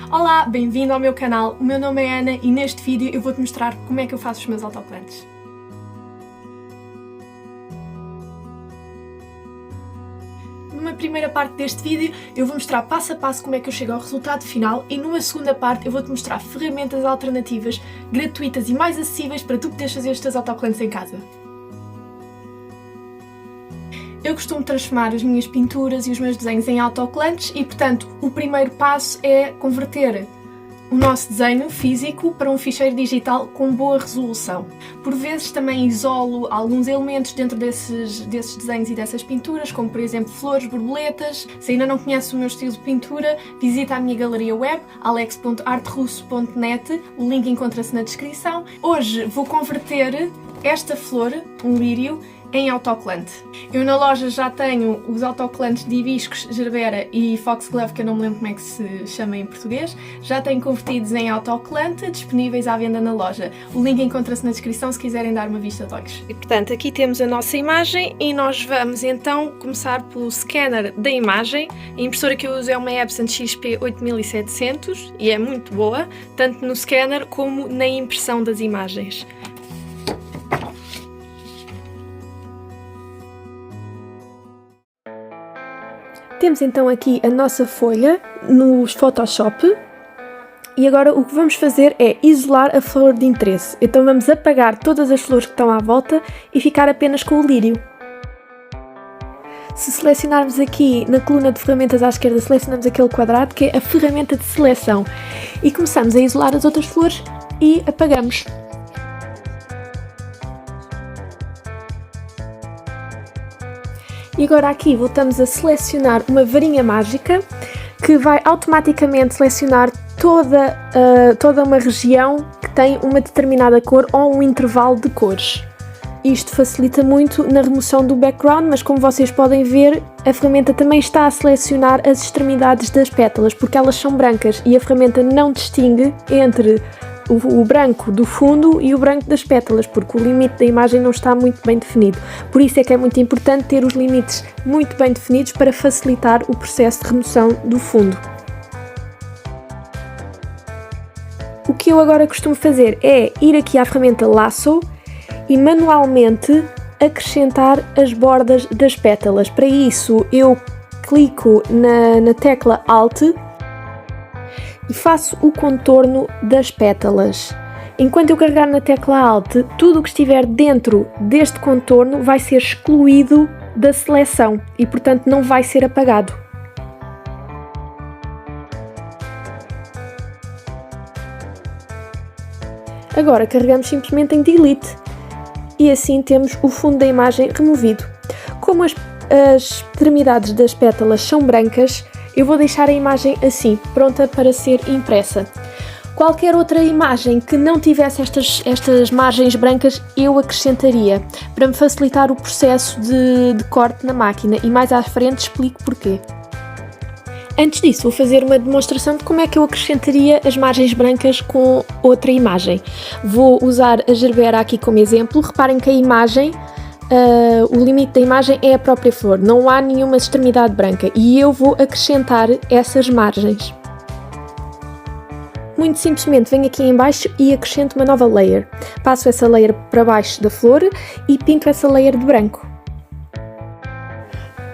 Olá, bem-vindo ao meu canal, o meu nome é Ana e neste vídeo eu vou-te mostrar como é que eu faço os meus autocolantes. Numa primeira parte deste vídeo eu vou mostrar passo a passo como é que eu chego ao resultado final e numa segunda parte eu vou-te mostrar ferramentas alternativas, gratuitas e mais acessíveis para tu poderes fazer os teus autocolantes em casa. Eu costumo transformar as minhas pinturas e os meus desenhos em autocolantes e, portanto, o primeiro passo é converter o nosso desenho físico para um ficheiro digital com boa resolução. Por vezes também isolo alguns elementos dentro desses desenhos e dessas pinturas, como por exemplo flores, borboletas. Se ainda não conheces o meu estilo de pintura, visita a minha galeria web, alex.arterusso.net, o link encontra-se na descrição. Hoje vou converter esta flor, um lírio, em autocolante. Eu na loja já tenho os autocolantes de hibiscos, gerbera e foxglove, que eu não me lembro como é que se chama em português, já tenho convertidos em autocolante, disponíveis à venda na loja. O link encontra-se na descrição se quiserem dar uma vista de olhos. E portanto aqui temos a nossa imagem e nós vamos então começar pelo scanner da imagem. A impressora que eu uso é uma Epson XP 8700 e é muito boa, tanto no scanner como na impressão das imagens. Temos então aqui a nossa folha no Photoshop e agora o que vamos fazer é isolar a flor de interesse. Então vamos apagar todas as flores que estão à volta e ficar apenas com o lírio. Se selecionarmos aqui na coluna de ferramentas à esquerda, selecionamos aquele quadrado que é a ferramenta de seleção e começamos a isolar as outras flores e apagamos. E agora aqui voltamos a selecionar uma varinha mágica que vai automaticamente selecionar toda uma região que tem uma determinada cor ou um intervalo de cores. Isto facilita muito na remoção do background, mas como vocês podem ver, a ferramenta também está a selecionar as extremidades das pétalas, porque elas são brancas e a ferramenta não distingue entre o branco do fundo e o branco das pétalas, porque o limite da imagem não está muito bem definido. Por isso é que é muito importante ter os limites muito bem definidos para facilitar o processo de remoção do fundo. O que eu agora costumo fazer é ir aqui à ferramenta Lasso e manualmente acrescentar as bordas das pétalas. Para isso eu clico na tecla Alt e faço o contorno das pétalas. Enquanto eu carregar na tecla Alt, tudo o que estiver dentro deste contorno vai ser excluído da seleção e, portanto, não vai ser apagado. Agora carregamos simplesmente em Delete e assim temos o fundo da imagem removido. Como as extremidades das pétalas são brancas, eu vou deixar a imagem assim, pronta para ser impressa. Qualquer outra imagem que não tivesse estas margens brancas, eu acrescentaria, para me facilitar o processo de corte na máquina e mais à frente explico porquê. Antes disso, vou fazer uma demonstração de como é que eu acrescentaria as margens brancas com outra imagem. Vou usar a gerbera aqui como exemplo. Reparem que a imagem, o limite da imagem é a própria flor, não há nenhuma extremidade branca e eu vou acrescentar essas margens. Muito simplesmente venho aqui em baixo e acrescento uma nova layer. Passo essa layer para baixo da flor e pinto essa layer de branco.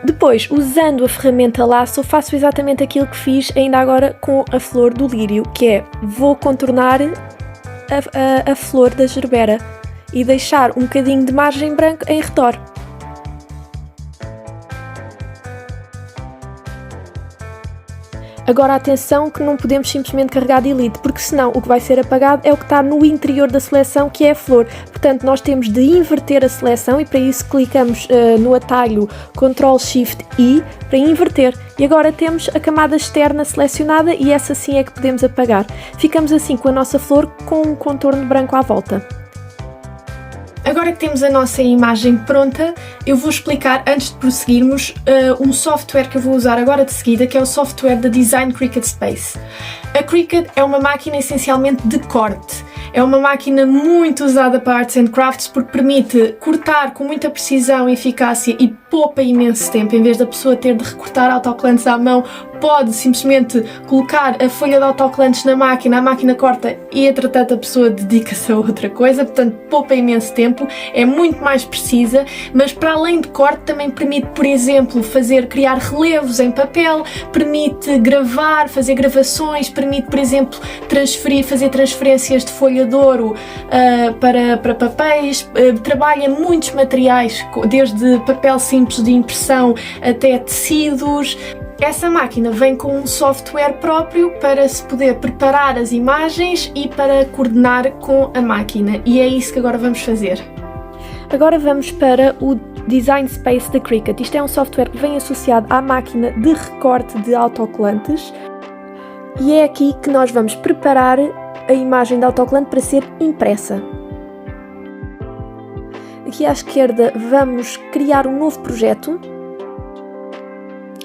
Depois, usando a ferramenta Lasso, faço exatamente aquilo que fiz ainda agora com a flor do lírio, que é, vou contornar a flor da gerbera e deixar um bocadinho de margem branca em redor. Agora atenção que não podemos simplesmente carregar Delete, porque senão o que vai ser apagado é o que está no interior da seleção, que é a flor. Portanto, nós temos de inverter a seleção e para isso clicamos no atalho Ctrl+Shift+I para inverter. E agora temos a camada externa selecionada e essa sim é que podemos apagar. Ficamos assim com a nossa flor com um contorno branco à volta. Agora que temos a nossa imagem pronta, eu vou explicar, antes de prosseguirmos, um software que eu vou usar agora de seguida, que é o software da Design Cricut Space. A Cricut é uma máquina essencialmente de corte. É uma máquina muito usada para Arts and Crafts porque permite cortar com muita precisão e eficácia e poupa imenso tempo. Em vez da pessoa ter de recortar autocolantes à mão, pode simplesmente colocar a folha de autocolantes na máquina, a máquina corta e entretanto a pessoa dedica-se a outra coisa, portanto poupa imenso tempo, é muito mais precisa, mas para além de corte também permite, por exemplo, criar relevos em papel, permite gravar, fazer gravações, permite, por exemplo, fazer transferências de folha de ouro para papéis, trabalha muitos materiais, desde papel simples de impressão até tecidos. Essa máquina vem com um software próprio para se poder preparar as imagens e para coordenar com a máquina, e é isso que agora vamos fazer. Agora vamos para o Design Space da Cricut. Isto é um software que vem associado à máquina de recorte de autocolantes e é aqui que nós vamos preparar a imagem de autocolante para ser impressa. Aqui à esquerda vamos criar um novo projeto.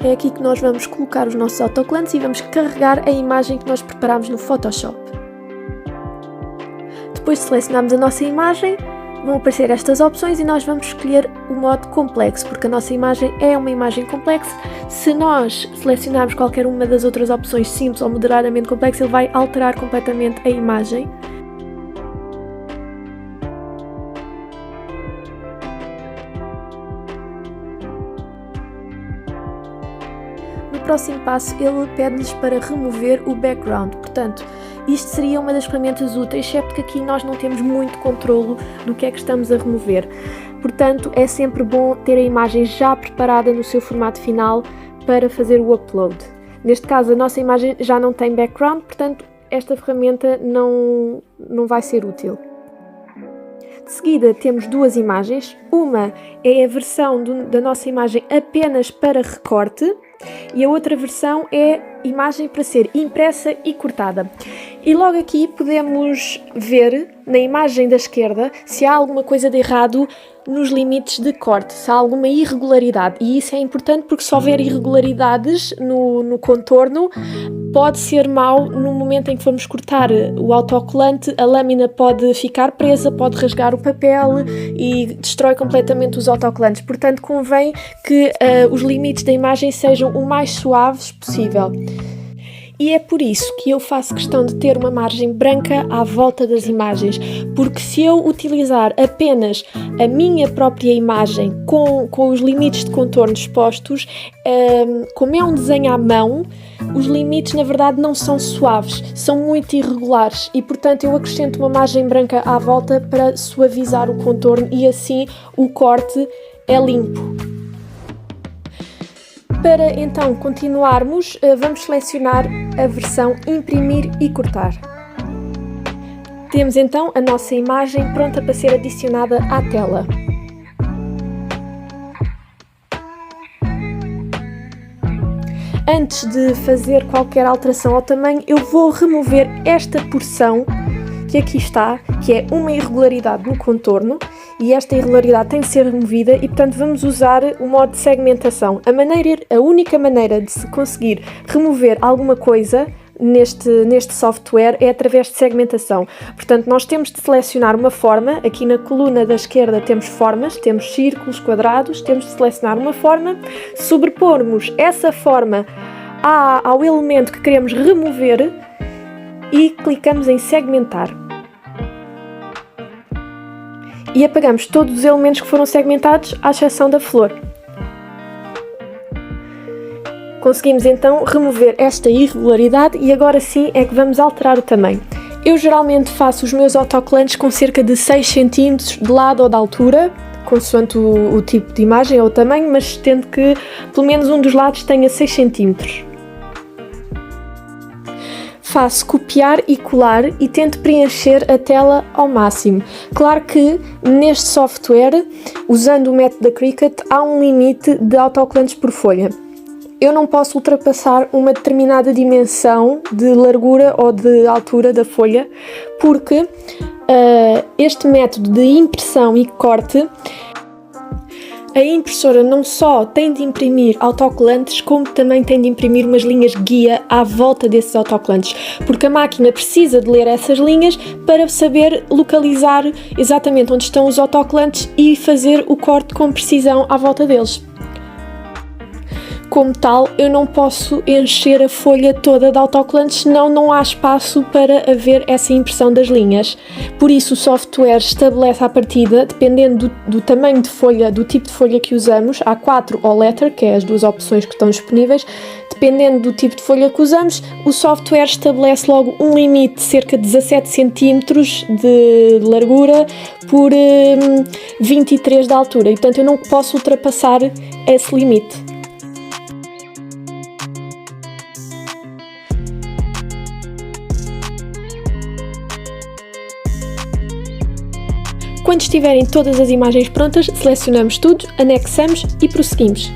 É aqui que nós vamos colocar os nossos autocolantes e vamos carregar a imagem que nós preparamos no Photoshop. Depois de selecionarmos a nossa imagem, vão aparecer estas opções e nós vamos escolher o modo complexo, porque a nossa imagem é uma imagem complexa. Se nós selecionarmos qualquer uma das outras opções, simples ou moderadamente complexo, ele vai alterar completamente a imagem. No próximo passo, ele pede-nos para remover o background, portanto, isto seria uma das ferramentas úteis, excepto que aqui nós não temos muito controlo do que é que estamos a remover. Portanto, é sempre bom ter a imagem já preparada no seu formato final para fazer o upload. Neste caso, a nossa imagem já não tem background, portanto, esta ferramenta não vai ser útil. De seguida, temos duas imagens. Uma é a versão da nossa imagem apenas para recorte e a outra versão é imagem para ser impressa e cortada. E logo aqui podemos ver na imagem da esquerda se há alguma coisa de errado nos limites de corte, se há alguma irregularidade. E isso é importante porque se houver irregularidades no contorno, pode ser mau no momento em que formos cortar o autocolante, a lâmina pode ficar presa, pode rasgar o papel e destrói completamente os autocolantes. Portanto, convém que os limites da imagem sejam o mais suaves possível. E é por isso que eu faço questão de ter uma margem branca à volta das imagens, porque se eu utilizar apenas a minha própria imagem com os limites de contorno expostos, como é um desenho à mão, os limites na verdade não são suaves, são muito irregulares e portanto eu acrescento uma margem branca à volta para suavizar o contorno e assim o corte é limpo. Para então continuarmos, vamos selecionar a versão imprimir e cortar. Temos então a nossa imagem pronta para ser adicionada à tela. Antes de fazer qualquer alteração ao tamanho, eu vou remover esta porção que aqui está, que é uma irregularidade no contorno, e esta irregularidade tem de ser removida e, portanto, vamos usar o modo de segmentação. A única maneira de se conseguir remover alguma coisa neste software é através de segmentação. Portanto, nós temos de selecionar uma forma. Aqui na coluna da esquerda temos formas, temos círculos, quadrados, temos de selecionar uma forma, sobrepormos essa forma ao elemento que queremos remover e clicamos em segmentar. E apagamos todos os elementos que foram segmentados, à exceção da flor. Conseguimos então remover esta irregularidade e agora sim é que vamos alterar o tamanho. Eu geralmente faço os meus autocolantes com cerca de 6 cm de lado ou de altura, consoante o tipo de imagem ou o tamanho, mas tendo que pelo menos um dos lados tenha 6 cm. Faço copiar e colar e tento preencher a tela ao máximo. Claro que neste software, usando o método da Cricut, há um limite de autocolantes por folha. Eu não posso ultrapassar uma determinada dimensão de largura ou de altura da folha, porque este método de impressão e corte, a impressora não só tem de imprimir autocolantes, como também tem de imprimir umas linhas guia à volta desses autocolantes, porque a máquina precisa de ler essas linhas para saber localizar exatamente onde estão os autocolantes e fazer o corte com precisão à volta deles. como tal, eu não posso encher a folha toda de autocolantes, senão não há espaço para haver essa impressão das linhas. Por isso o software estabelece à partida, dependendo do tamanho de folha, do tipo de folha que usamos, A4 ou Letter, que é as duas opções que estão disponíveis, dependendo do tipo de folha que usamos, o software estabelece logo um limite de cerca de 17 cm de largura por 23 de altura, e portanto eu não posso ultrapassar esse limite. Quando estiverem todas as imagens prontas, selecionamos tudo, anexamos e prosseguimos.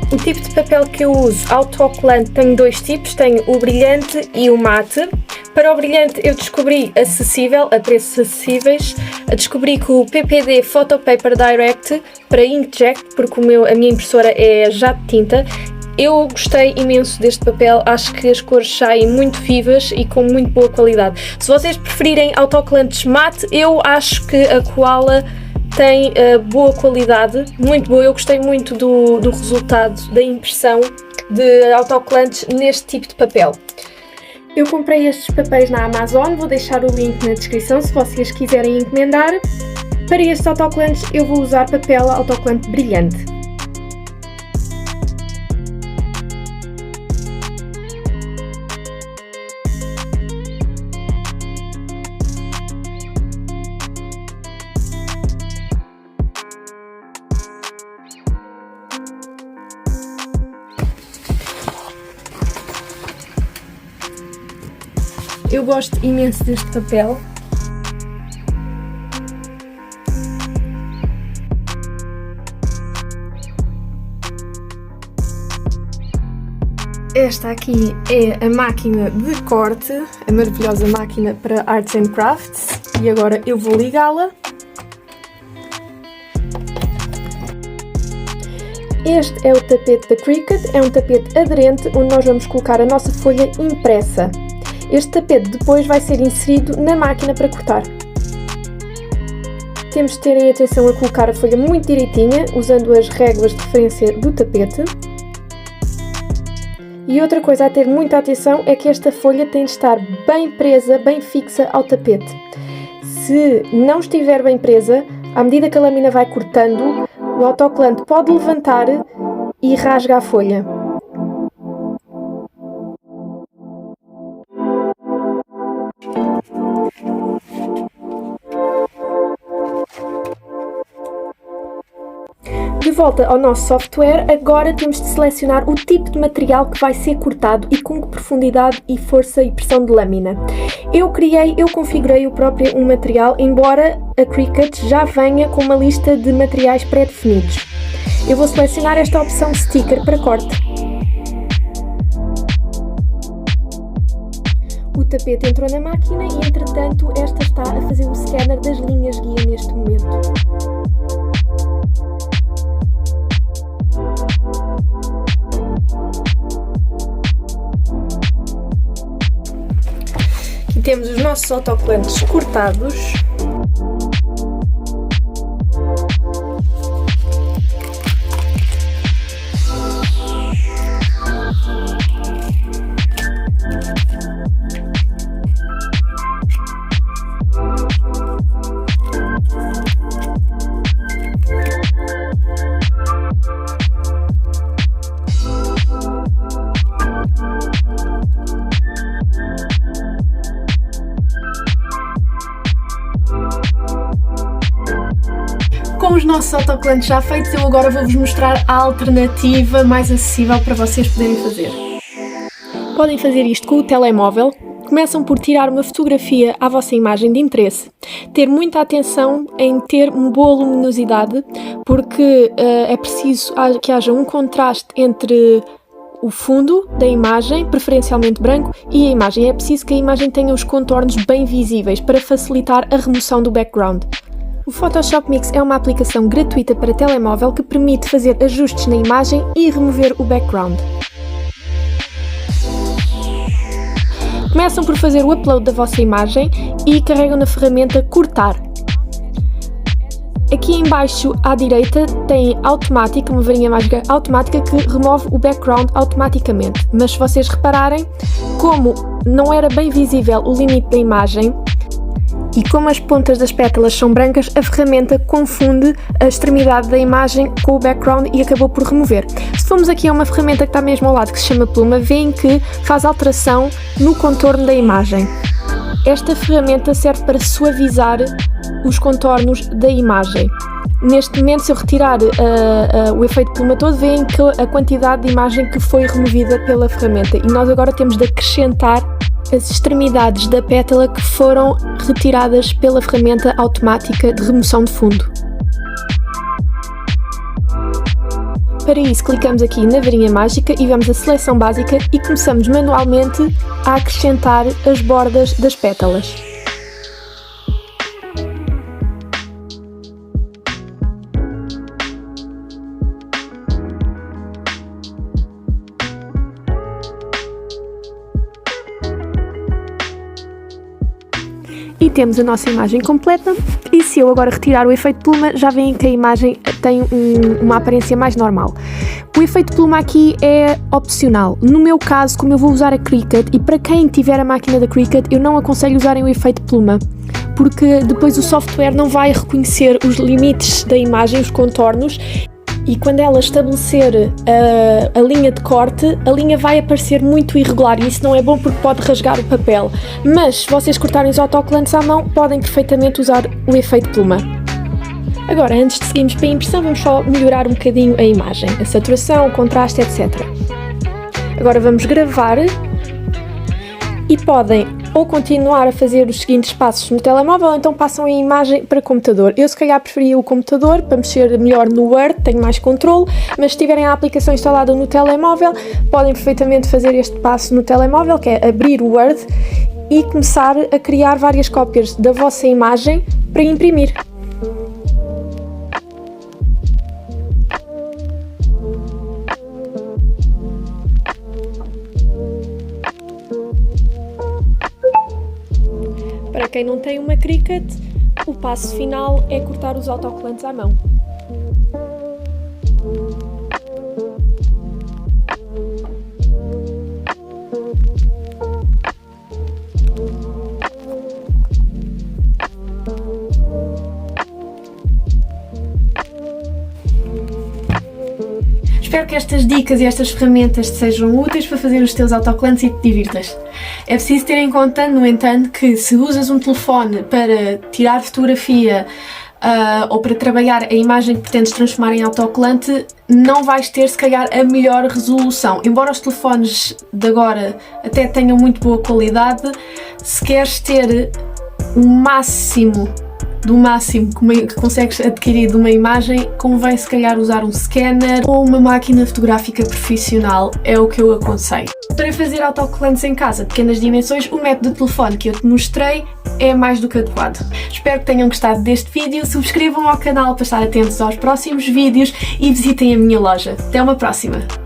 O tipo de papel que eu uso, autocolante, tenho dois tipos, tenho o brilhante e o mate. Para o brilhante eu descobri acessível, a preços acessíveis, descobri que o PPD Photo Paper Direct para inkjet, porque a minha impressora é jato de tinta. Eu gostei imenso deste papel, acho que as cores saem muito vivas e com muito boa qualidade. Se vocês preferirem autocolantes mate, eu acho que a Koala tem boa qualidade, muito boa. Eu gostei muito do resultado da impressão de autocolantes neste tipo de papel. Eu comprei estes papéis na Amazon, vou deixar o link na descrição se vocês quiserem encomendar. Para estes autocolantes eu vou usar papel autocolante brilhante. Eu gosto imenso deste papel. Esta aqui é a máquina de corte, a maravilhosa máquina para Arts and Crafts, e agora eu vou ligá-la. Este é o tapete da Cricut, é um tapete aderente onde nós vamos colocar a nossa folha impressa. Este tapete depois vai ser inserido na máquina para cortar. Temos de terem atenção a colocar a folha muito direitinha, usando as réguas de referência do tapete. E outra coisa a ter muita atenção é que esta folha tem de estar bem presa, bem fixa ao tapete. Se não estiver bem presa, à medida que a lâmina vai cortando, o autocolante pode levantar e rasga a folha. De volta ao nosso software, agora temos de selecionar o tipo de material que vai ser cortado e com que profundidade e força e pressão de lâmina. Eu configurei o próprio um material, embora a Cricut já venha com uma lista de materiais pré-definidos. Eu vou selecionar esta opção sticker para corte. O tapete entrou na máquina e, entretanto, esta está a fazer o scanner das linhas guia neste momento. Aqui temos os nossos autocolantes cortados. Com os nossos autocolantes já feitos, eu agora vou-vos mostrar a alternativa mais acessível para vocês poderem fazer. Podem fazer isto com o telemóvel. Começam por tirar uma fotografia à vossa imagem de interesse. Ter muita atenção em ter uma boa luminosidade, porque é preciso que haja um contraste entre o fundo da imagem, preferencialmente branco, e a imagem. É preciso que a imagem tenha os contornos bem visíveis para facilitar a remoção do background. O Photoshop Mix é uma aplicação gratuita para telemóvel que permite fazer ajustes na imagem e remover o background. Começam por fazer o upload da vossa imagem e carregam na ferramenta Cortar. Aqui em baixo à direita tem automático, uma varinha mágica automática que remove o background automaticamente. Mas se vocês repararem, como não era bem visível o limite da imagem e como as pontas das pétalas são brancas, a ferramenta confunde a extremidade da imagem com o background e acabou por remover. Se formos aqui a uma ferramenta que está mesmo ao lado, que se chama pluma, veem que faz alteração no contorno da imagem. Esta ferramenta serve para suavizar os contornos da imagem. Neste momento, se eu retirar o efeito pluma todo, veem que a quantidade de imagem que foi removida pela ferramenta, e nós agora temos de acrescentar as extremidades da pétala que foram retiradas pela ferramenta automática de remoção de fundo. Para isso, clicamos aqui na varinha mágica e vamos a seleção básica e começamos manualmente a acrescentar as bordas das pétalas. E temos a nossa imagem completa, e se eu agora retirar o efeito pluma, já veem que a imagem tem uma aparência mais normal. O efeito pluma aqui é opcional. No meu caso, como eu vou usar a Cricut, e para quem tiver a máquina da Cricut, eu não aconselho usarem o efeito pluma, porque depois o software não vai reconhecer os limites da imagem, os contornos, e quando ela estabelecer a linha de corte, a linha vai aparecer muito irregular e isso não é bom porque pode rasgar o papel. Mas se vocês cortarem os autocolantes à mão, podem perfeitamente usar o efeito pluma. Agora, antes de seguirmos para a impressão, vamos só melhorar um bocadinho a imagem, a saturação, o contraste, etc. Agora vamos gravar e podem ou continuar a fazer os seguintes passos no telemóvel, ou então passam a imagem para computador. Eu se calhar preferia o computador para mexer melhor no Word, tenho mais controle, mas se tiverem a aplicação instalada no telemóvel, podem perfeitamente fazer este passo no telemóvel, que é abrir o Word e começar a criar várias cópias da vossa imagem para imprimir. Para quem não tem uma Cricut, o passo final é cortar os autocolantes à mão. Espero que estas dicas e estas ferramentas te sejam úteis para fazer os teus autocolantes e te divirtas. É preciso ter em conta, no entanto, que se usas um telefone para tirar fotografia ou para trabalhar a imagem que pretendes transformar em autocolante, não vais ter, se calhar, a melhor resolução. Embora os telefones de agora até tenham muito boa qualidade, se queres ter o máximo do máximo que consegues adquirir de uma imagem, convém se calhar usar um scanner ou uma máquina fotográfica profissional, é o que eu aconselho. Para fazer autocolantes em casa de pequenas dimensões, o método de telefone que eu te mostrei é mais do que adequado. Espero que tenham gostado deste vídeo, subscrevam ao canal para estar atentos aos próximos vídeos e visitem a minha loja. Até uma próxima!